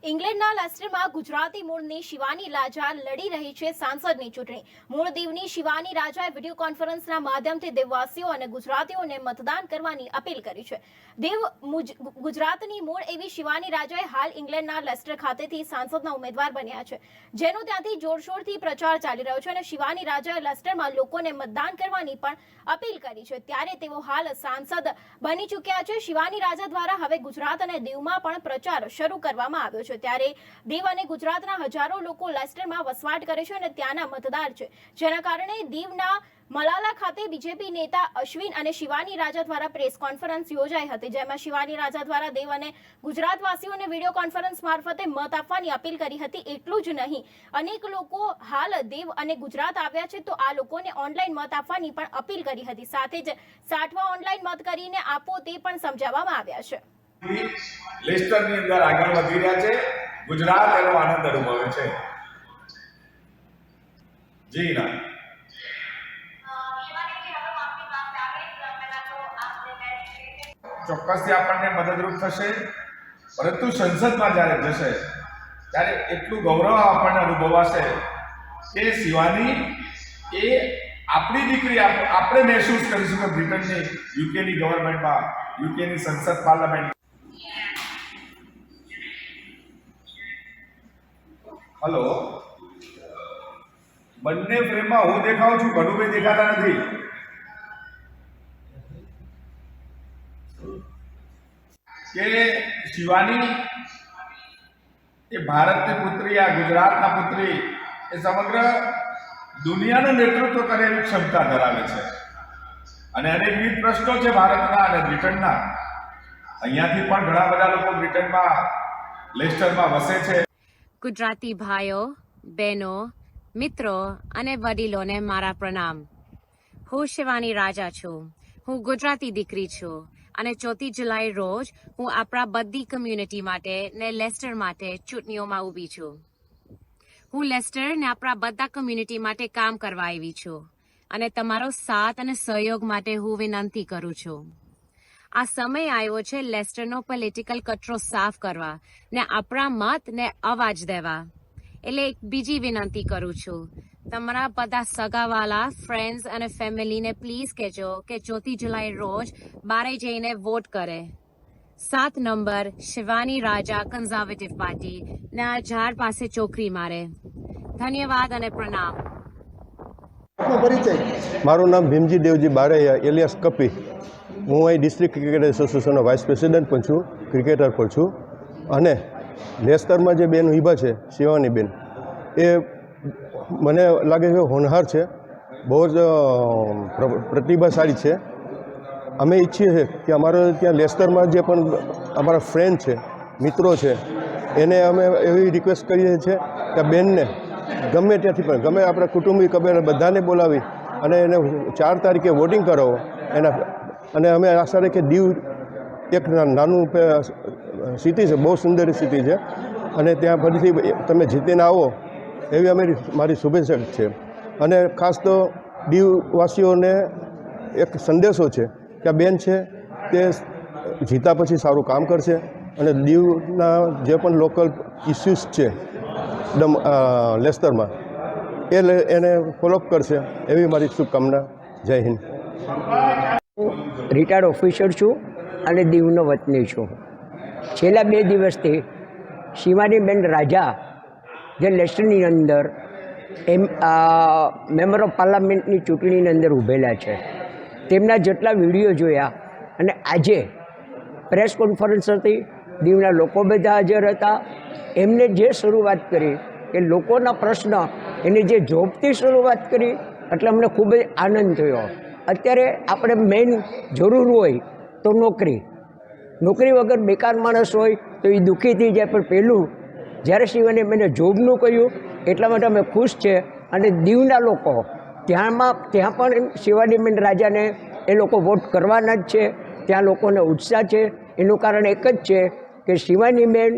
ઇંગ્લેન્ડના લેસ્ટરમાં ગુજરાતી મૂળની શિવાની રાજા લડી રહી છે સાંસદની ચૂંટણી। મૂળ દીવની શિવાની રાજાએ વિડીયો કોન્ફરન્સના માધ્યમથી દેવવાસીઓ અને ગુજરાતીઓને મતદાન કરવાની અપીલ કરી છે। દેવ ગુજરાતની મૂળ એવી શિવાની રાજાએ હાલ ઇંગ્લેન્ડના લેસ્ટર ખાતેથી સાંસદના ઉમેદવાર બન્યા છે, જેનો ત્યાંથી જોરશોરથી પ્રચાર ચાલી રહ્યો છે અને શિવાની રાજાએ લેસ્ટરમાં લોકોને મતદાન કરવાની પણ અપીલ કરી છે। ત્યારે તેઓ હાલ સાંસદ બની ચૂક્યા છે। શિવાની રાજા દ્વારા હવે ગુજરાત અને દીવમાં પણ પ્રચાર શરૂ કરવામાં આવ્યો છે। ત્યારે દીવ અને ગુજરાતના હજારો લોકો લેસ્ટરમાં વસવાટ કરે છે અને ત્યાંના મતદાર છે, જેના કારણે દીવના મલાલા ખાતે બીજેપી નેતા અશ્વિન અને શિવાની રાજા દ્વારા પ્રેસ કોન્ફરન્સ યોજાઈ હતી, જેમાં શિવાની રાજા દ્વારા દેવ અને ગુજરાતવાસીઓને વિડીયો કોન્ફરન્સ મારફતે મત આપવાની અપીલ કરી હતી। એટલું જ નહીં, અનેક લોકો હાલ દેવ અને ગુજરાત આવ્યા છે, તો આ લોકોને ઓનલાઈન મત આપવાની પણ અપીલ કરી હતી। સાથે જ 60 ઓનલાઈન મત કરીને આપો તે પણ સમજાવવામાં આવ્યા છે। લેસ્ટરની અંદર આગળ વધી રહ્યા છે। ગુજરાત એનો આનંદ અનુભવે છે। જી ના ચોક્કસથી આપણને મદદરૂપ થશે, પરંતુ સંસદમાં જ્યારે જશે ત્યારે એટલું ગૌરવ આપણને અનુભવાશે કે શિવાની એ આપણી દીકરી આપણે મહેસૂસ કરીશું કે બ્રિટનની યુકેની ગવર્મેન્ટમાં, યુકેની સંસદ પાર્લામેન્ટ। હલો, બંને ફ્રેમમાં હું દેખાઉં છું, કનુભાઈ દેખાતા નથી। કે શિવાની એ ભારતની પુત્રી, આ ગુજરાતના પુત્રી એ સમગ્ર દુનિયાનું નેતૃત્વ કરે એવી ક્ષમતા ધરાવે છે અને અનેકવિધ પ્રશ્નો છે ભારતના અને બ્રિટનના। અહીંયાથી પણ ઘણા બધા લોકો બ્રિટનમાં લેસ્ટરમાં વસે છે। ગુજરાતી ભાઈઓ, બહેનો, મિત્રો અને વડીલોને મારા પ્રણામ। હું શિવાની રાજા છું। હું ગુજરાતી દીકરી છું અને 4 જુલાઈ રોજ હું આપણા બધી કમ્યુનિટી માટે ને લેસ્ટર માટે ચૂંટણીઓમાં ઊભી છું। હું લેસ્ટર ને આપણા બધા કમ્યુનિટી માટે કામ કરવા આવી છું અને તમારો સાથ અને સહયોગ માટે હું વિનંતી કરું છું। આ સમય આવ્યો છે લેસ્ટરનો પોલિટિકલ કચરો સાફ કરવા ને આપણા મત ને અવાજ દેવા। એટલે એક બીજી વિનંતી કરું છું, તમારા બધા સગાવાલા, ફ્રેન્ડ્સ અને ફેમિલીને પ્લીઝ કહેજો કે 4 જુલાઈ રોજ બારે જઈને વોટ કરે। 7 નંબર શિવાની રાજા કન્ઝર્વેટિવ પાર્ટી ને આ ઝાડ પાસે ચોકરી મારે। ધન્યવાદ અને પ્રણામ। મારું નામ ભીમજી દેવજી બારૈયા એલિયાસ કપી। હું અહીં ડિસ્ટ્રિક્ટ ક્રિકેટ એસોસિએશનનો વાઇસ પ્રેસિડેન્ટ પણ છું, ક્રિકેટર પણ છું અને લેસ્ટરમાં જે બેન ઊભા છે શિવાની બેન, એ મને લાગે છે હોનહાર છે, બહુ જ પ્રતિભાશાળી છે। અમે ઈચ્છીએ છીએ કે અમારા ત્યાં લેસ્ટરમાં જે પણ અમારા ફ્રેન્ડ છે, મિત્રો છે, એને અમે એવી રિક્વેસ્ટ કરીએ છીએ કે બેનને ગમે ત્યાંથી પણ, ગમે આપણા કુટુંબી કબીર બધાને બોલાવી અને એને 4 તારીખે વોટિંગ કરાવો એના। અને અમે આશા રાખીએ દીવ એક નાનું સિટી છે, બહુ સુંદર સિટી છે અને ત્યાં ફરીથી તમે જીતીને આવો એવી મારી શુભેચ્છા છે। અને ખાસ તો દીવવાસીઓને એક સંદેશો છે કે આ બેન છે તે જીતા પછી સારું કામ કરશે અને દીવના જે પણ લોકલ ઇસ્યુઝ છે લેસ્ટરમાં એને ફોલોઅપ કરશે એવી મારી શુભકામના। જય હિન્દ। રિટાયર્ડ ઓફિસર છું અને દીવનો વતની છું। છેલ્લા 2 દિવસથી શિવાનીબેન રાજા જે લેસ્ટરની અંદર મેમ્બર ઓફ પાર્લામેન્ટની ચૂંટણીની અંદર ઊભેલા છે, તેમના જેટલા વિડીયો જોયા અને આજે પ્રેસ કોન્ફરન્સ હતી, દીવના લોકો બધા હાજર હતા। એમને જે શરૂઆત કરી કે લોકોના પ્રશ્ન, એની જે જોબથી શરૂઆત કરી એટલે અમને ખૂબ જ આનંદ થયો। અત્યારે આપણે મેઇન જરૂર હોય તો નોકરી વગર બેકાર માણસ હોય તો એ દુઃખી થઈ જાય, પણ પહેલું જ્યારે શિવાની મેં જોબનું કહ્યું એટલા માટે અમે ખુશ છે। અને દીવના લોકો ત્યાં પણ શિવાનીબેન રાજાને એ લોકો વોટ કરવાના જ છે। ત્યાં લોકોને ઉત્સાહ છે। એનું કારણ એક જ છે કે શિવાનીબેન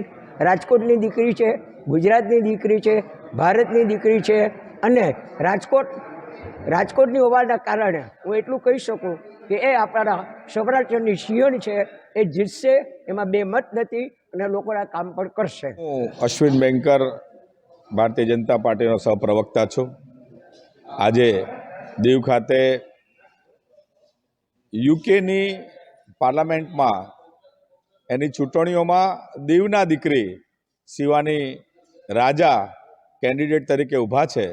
રાજકોટની દીકરી છે, ગુજરાતની દીકરી છે, ભારતની દીકરી છે અને રાજકોટની હોવાના કારણે હું એટલું કહી શકું કે એ આપણા સૌરાષ્ટ્રની સિંહણ છે, એ જીતશે, એમાં 2 મત નથી। અને લોકોના કામ પણ કરશે. હું અશ્વિન બેંકર, ભારતીય જનતા પાર્ટીનો સહપ્રવક્તા છું. આજે દીવ ખાતે યુકેની પાર્લામેન્ટમાં એની ચૂંટણીઓમાં દીવના દીકરી શિવાની રાજા કેન્ડિડેટ તરીકે ઊભા છે.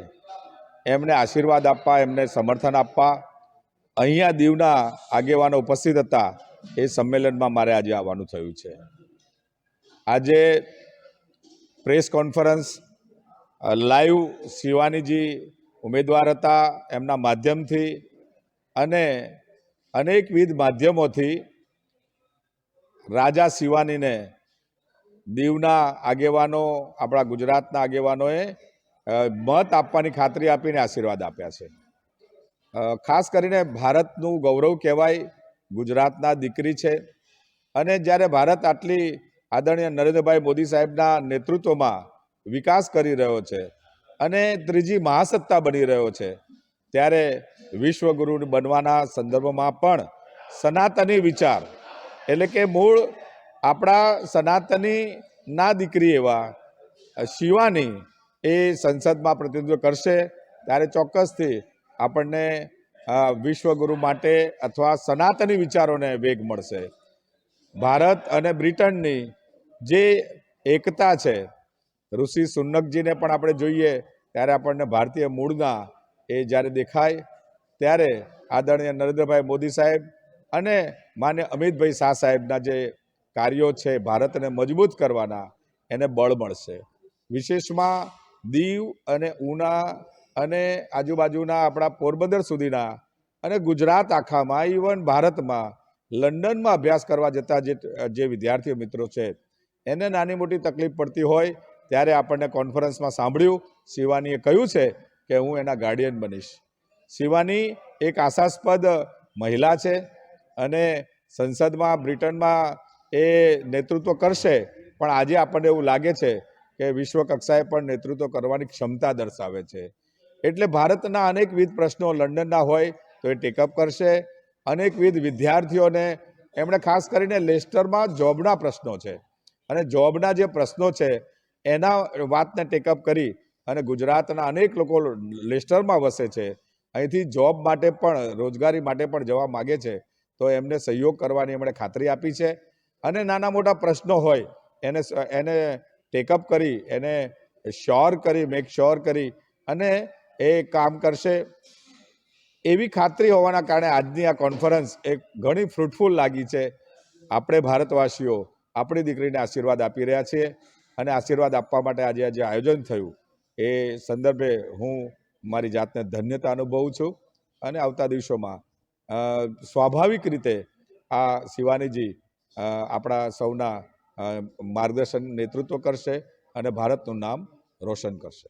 એમને આશીર્વાદ આપવા, એમને સમર્થન આપવા અહીંયા દીવના આગેવાનો ઉપસ્થિત હતા. એ સંમેલનમાં મારે આજે આવવાનું થયું છે. આજે પ્રેસ કોન્ફરન્સ લાઈવ શિવાનીજી ઉમેદવાર હતા, એમના માધ્યમથી અને અનેકવિધ માધ્યમોથી રાજા શિવાનીને દીવના આગેવાનો, આપણા ગુજરાતના આગેવાનોએ મત આપવાની ખાતરી આપીને આશીર્વાદ આપ્યા છે. ખાસ કરીને ભારતનું ગૌરવ કહેવાય, ગુજરાતના દીકરી છે. અને જ્યારે ભારત આટલી આદરણીય નરેન્દ્રભાઈ મોદી સાહેબના નેતૃત્વમાં વિકાસ કરી રહ્યો છે અને ત્રીજી મહાસત્તા બની રહ્યો છે, ત્યારે વિશ્વગુરુ બનવાના સંદર્ભમાં પણ સનાતની વિચાર, એટલે કે મૂળ આપણા સનાતનીના દીકરી એવા શિવાની એ સંસદમાં પ્રતિનિધિત્વ કરશે. ત્યારે ચોક્કસથી આપણને વિશ્વગુરુ માટે અથવા સનાતની વિચારોને વેગ મળશે. ભારત અને બ્રિટનની જે એકતા છે, ઋષિ સુનકજીને પણ આપણે જોઈએ ત્યારે આપણને ભારતીય મૂળના એ જ્યારે દેખાય, ત્યારે આદરણીય નરેન્દ્રભાઈ મોદી સાહેબ અને માન્ય અમિતભાઈ શાહ સાહેબના જે કાર્યો છે ભારતને મજબૂત કરવાના, એને બળ મળશે. વિશેષમાં દીવ અને ઉના અને આજુબાજુના આપણા પોરબંદર સુધીના અને ગુજરાત આખામાં, ઇવન ભારતમાં, લંડનમાં અભ્યાસ કરવા જતા જે વિદ્યાર્થીઓ મિત્રો છે, એને નાની મોટી તકલીફ પડતી હોય ત્યારે આપણને કોન્ફરન્સમાં સાંભળ્યું, શિવાનીએ કહ્યું છે કે હું એના ગાર્ડિયન બનીશ. શિવાની એક આશાસ્પદ મહિલા છે અને સંસદમાં બ્રિટનમાં એ નેતૃત્વ કરશે, પણ આજે આપણને એવું લાગે છે કે વિશ્વ કક્ષાએ પણ નેતૃત્વ કરવાની ક્ષમતા દર્શાવે છે. એટલે ભારતના અનેકવિધ પ્રશ્નો લંડનના હોય તો એ ટેકઅપ કરશે. અનેકવિધ વિદ્યાર્થીઓને એમણે ખાસ કરીને લેસ્ટરમાં જોબના પ્રશ્નો છે અને જોબના જે પ્રશ્નો છે એના વાતને ટેકઅપ કરી અને ગુજરાતના અનેક લોકો લેસ્ટરમાં વસે છે, અહીંથી જોબ માટે પણ, રોજગારી માટે પણ જવા માગે છે, તો એમને સહયોગ કરવાની એમણે ખાતરી આપી છે. અને નાના મોટા પ્રશ્નો હોય એને ટેકઅપ કરી, એને મેક શ્યોર કરી અને એ કામ કરશે એવી ખાતરી હોવાના કારણે આજની આ કોન્ફરન્સ એક ઘણી ફ્રૂટફુલ લાગી છે. આપણે ભારતવાસીઓ આપણી દીકરીને આશીર્વાદ આપી રહ્યા છીએ અને આશીર્વાદ આપવા માટે આજે આયોજન થયું એ સંદર્ભે હું મારી જાતને ધન્યતા અનુભવું છું. અને આવતા દિવસોમાં સ્વાભાવિક રીતે આ શિવાનીજી આપણા સૌના માર્ગદર્શન નેતૃત્વ કરશે અને ભારતનું નામ રોશન કરશે.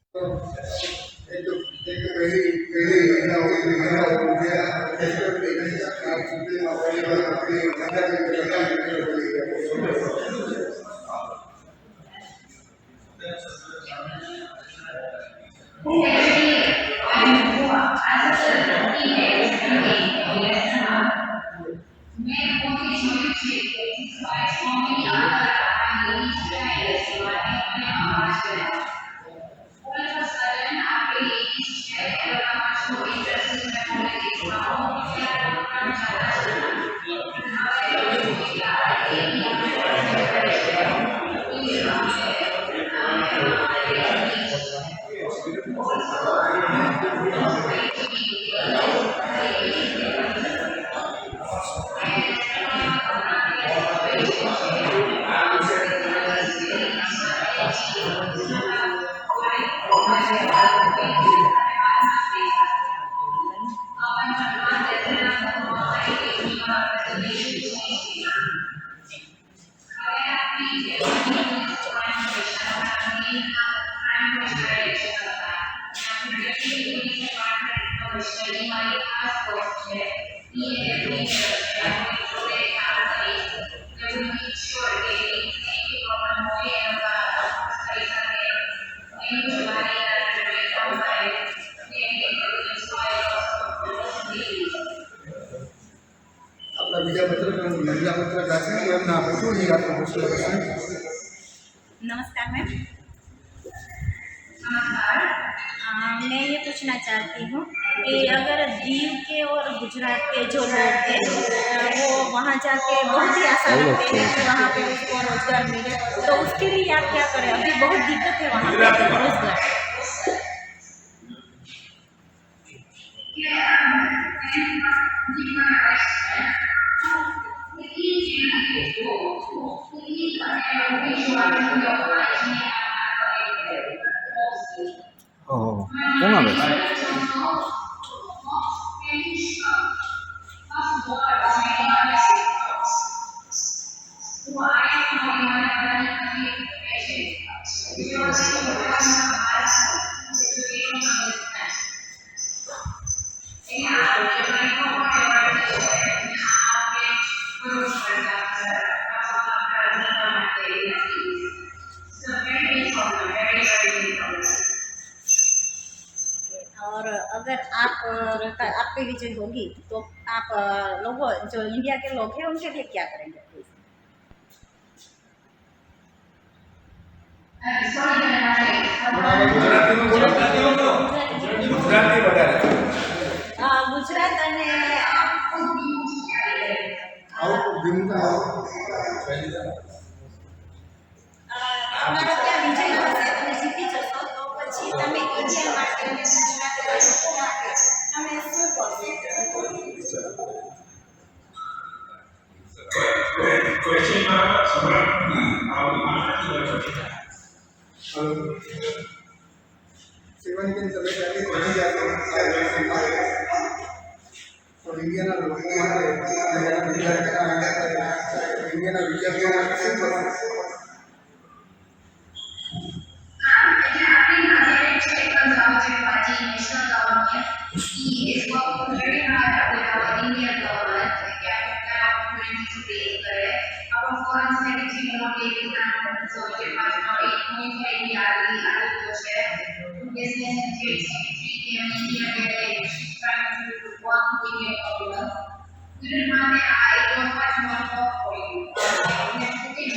આપણા બીજા પત્રકાર મહિલા પત્રકાર છે એમના પૂછવું નહીં આટલો પ્રશ્ન है। मैं ये पूछना चाहती हूँ कि अगर दीव के और गुजरात के जो लोग हैं वो वहाँ जाके बहुत ही आशा रखते हैं कि वहाँ पे उसको रोजगार मिले, तो उसके लिए आप क्या करें? अभी बहुत दिक्कत है वहाँ पे रोजगार। કેમ આવે છે? और अगर आपकी विजय होगी तो आप लोगों जो इंडिया के लोग हैं उनके लिए क्या करेंगे? ગુજરાતી વધારે ગુજરાત અને તમારો ત્યાં વિજય હશે, તમે જીતી જશો તો પછી તમે ઇન્ડિયા માટે અને ગુજરાતના લોકો માટે તમે શું સેવાની તમે ત્યારે બની જાતો તો ઇન્ડિયાના લોકો માટે ઇન્ડિયાના વિદ્યાર્થીઓ માટે શું કરવું? He is working very hard with our Indian government to get that opportunity to be there. Our foreign secretary Modi is now so it was not a community area to share. Business and trade secretary in India is trying to work with the government. During Monday, I was much more for you. Next to the